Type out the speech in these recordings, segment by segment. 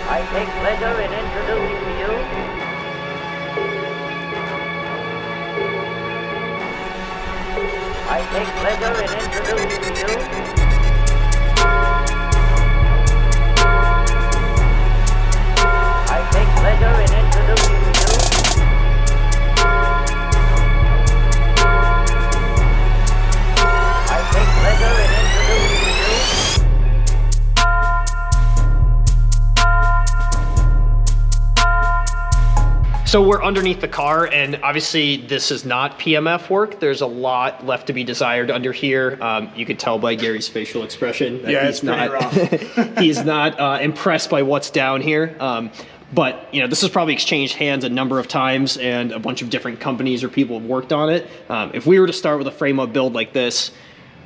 I take pleasure in introducing to you I take pleasure in introducing to you I take pleasure in introducing to you I take pleasure in introducing to you So we're underneath the car, and obviously this is not PMF work. There's a lot left to be desired under here. You could tell by Gary's facial expression that Yeah, it's pretty rough. he's not impressed by what's down here. But you know, this has probably exchanged hands a number of times, and a bunch of different companies or people have worked on it. If we were to start with a frame-up build like this,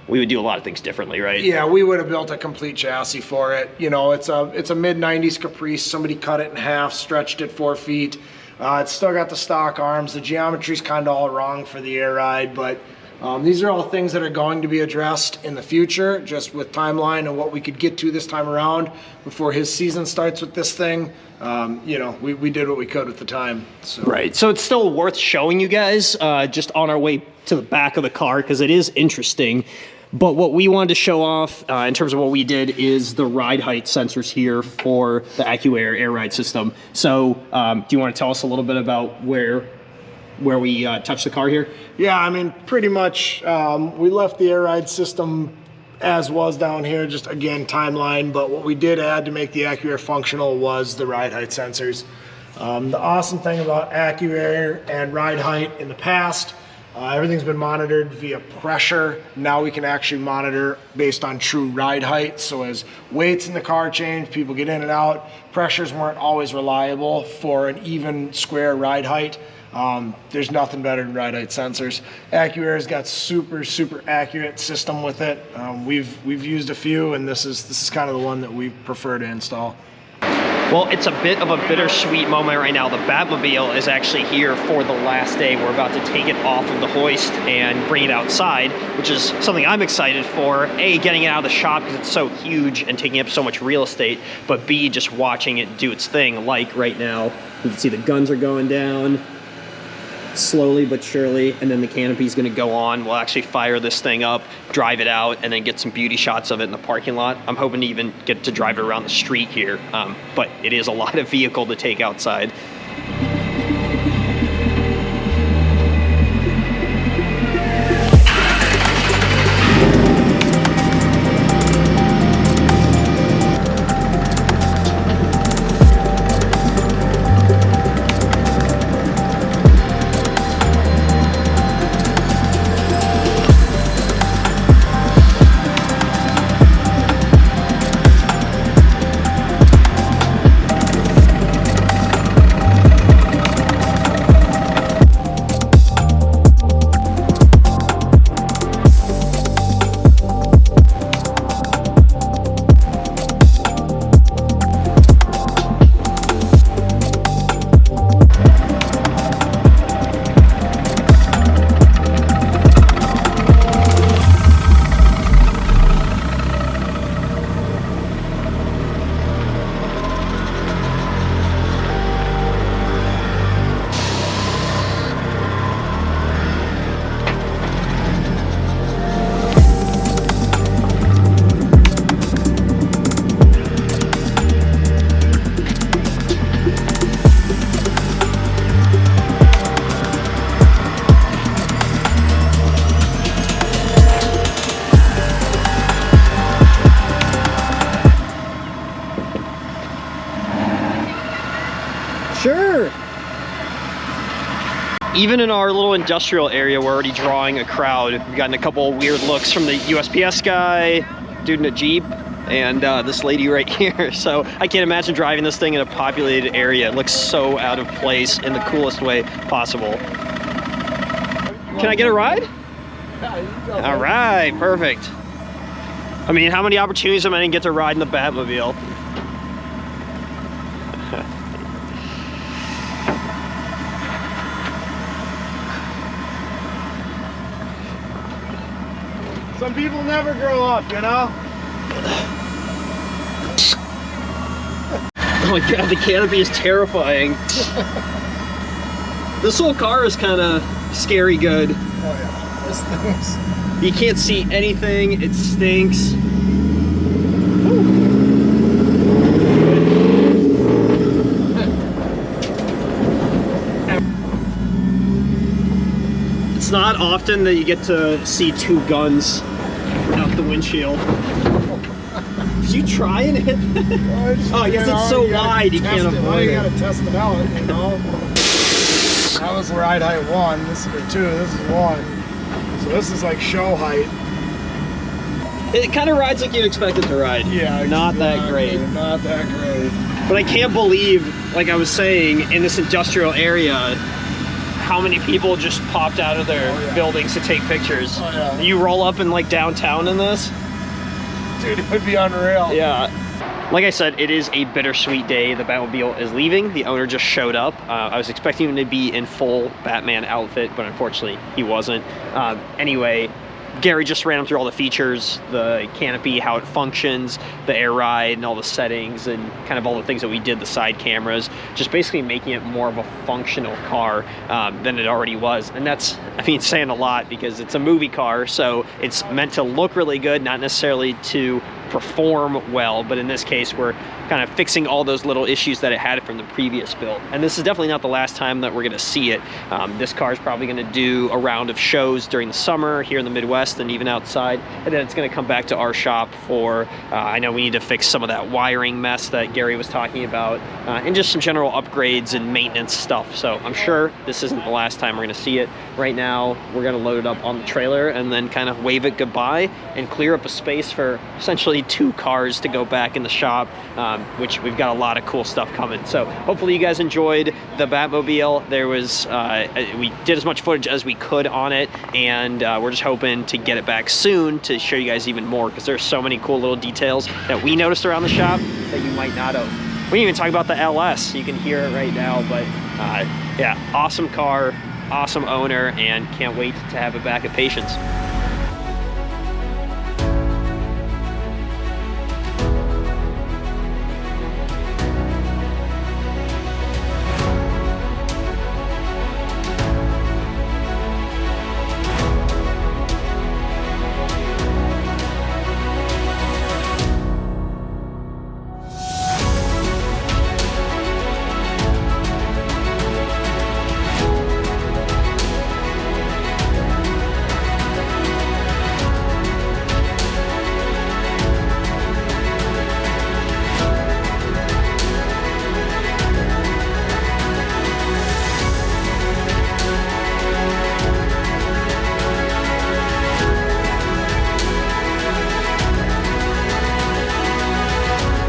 we would do a lot of things differently, right? Yeah, we would have built a complete chassis for it. You know, it's a mid-90s Caprice. Somebody cut it in half, stretched it 4 feet. It's still got the stock arms. The geometry's kind of all wrong for the air ride, but these are all things that are going to be addressed in the future, just with timeline and what we could get to this time around before his season starts with this thing. You know, we did what we could with the time. So. Right. So it's still worth showing you guys just on our way to the back of the car, because it is interesting. But what we wanted to show off in terms of what we did is the ride height sensors here for the AccuAir air ride system. So do you want to tell us a little bit about where we touched the car here? Yeah, I mean, pretty much we left the air ride system as was down here, just again, timeline. But what we did add to make the AccuAir functional was the ride height sensors. The awesome thing about AccuAir and ride height in the past, everything's been monitored via pressure. Now we can actually monitor based on true ride height. So as weights in the car change, people get in and out, pressures weren't always reliable for an even square ride height. There's nothing better than ride height sensors. AccuAir's got super accurate system with it. We've used a few, and this is kind of the one that we prefer to install. Well, it's a bit of a bittersweet moment right now. The Batmobile is actually here for the last day. We're about to take it off of the hoist and bring it outside, which is something I'm excited for. A, getting it out of the shop because it's so huge and taking up so much real estate, but B, just watching it do its thing. Like right now, you can see the guns are going down slowly but surely, and then the canopy's gonna go on. We'll actually fire this thing up, drive it out, and then get some beauty shots of it in the parking lot. I'm hoping to even get to drive it around the street here, but it is a lot of vehicle to take outside. Sure. Even in our little industrial area, we're already drawing a crowd. We've gotten a couple weird looks from the USPS guy, dude in a Jeep, and this lady right here. So I can't imagine driving this thing in a populated area. It looks so out of place in the coolest way possible. Can I get a ride? All right, perfect. I mean, how many opportunities am I gonna get to ride in the Batmobile? Some people never grow up, you know? Oh my god, the canopy is terrifying. This whole car is kind of scary good. Oh yeah, this thing's... You can't see anything, it stinks. It's not often that you get to see two guns out the windshield. Did you try and hit that? Oh, I guess it's so wide you can't avoid it. You gotta test it out, you know? That was ride height 1, this is 2, this is 1. So this is like show height. It kind of rides like you'd expect it to ride. Yeah, not that great. Not that great. But I can't believe, like I was saying, in this industrial area, how many people just popped out of their buildings to take pictures. Oh, yeah. You roll up in like downtown in this? Dude, it would be unreal. Yeah. Like I said, it is a bittersweet day. The Batmobile is leaving. The owner just showed up. I was expecting him to be in full Batman outfit, but unfortunately he wasn't. Anyway, Gary just ran him through all the features, the canopy, how it functions, the air ride, and all the settings, and kind of all the things that we did, the side cameras, just basically making it more of a functional car than it already was. And that's, I mean, saying a lot because it's a movie car, so it's meant to look really good, not necessarily to perform well, but in this case we're kind of fixing all those little issues that it had from the previous build. And this is definitely not the last time that we're going to see it. This car is probably going to do a round of shows during the summer here in the Midwest and even outside, and then it's going to come back to our shop for I know we need to fix some of that wiring mess that Gary was talking about, and just some general upgrades and maintenance stuff. So I'm sure this isn't the last time we're going to see it. Right now we're going to load it up on the trailer and then kind of wave it goodbye and clear up a space for essentially 2 cars to go back in the shop, which we've got a lot of cool stuff coming. So hopefully you guys enjoyed the Batmobile. There was we did as much footage as we could on it, and we're just hoping to get it back soon to show you guys even more, because there's so many cool little details that we noticed around the shop that you might not have. We didn't even talk about the LS. You can hear it right now, but yeah, awesome car, awesome owner, and can't wait to have it back at Patience.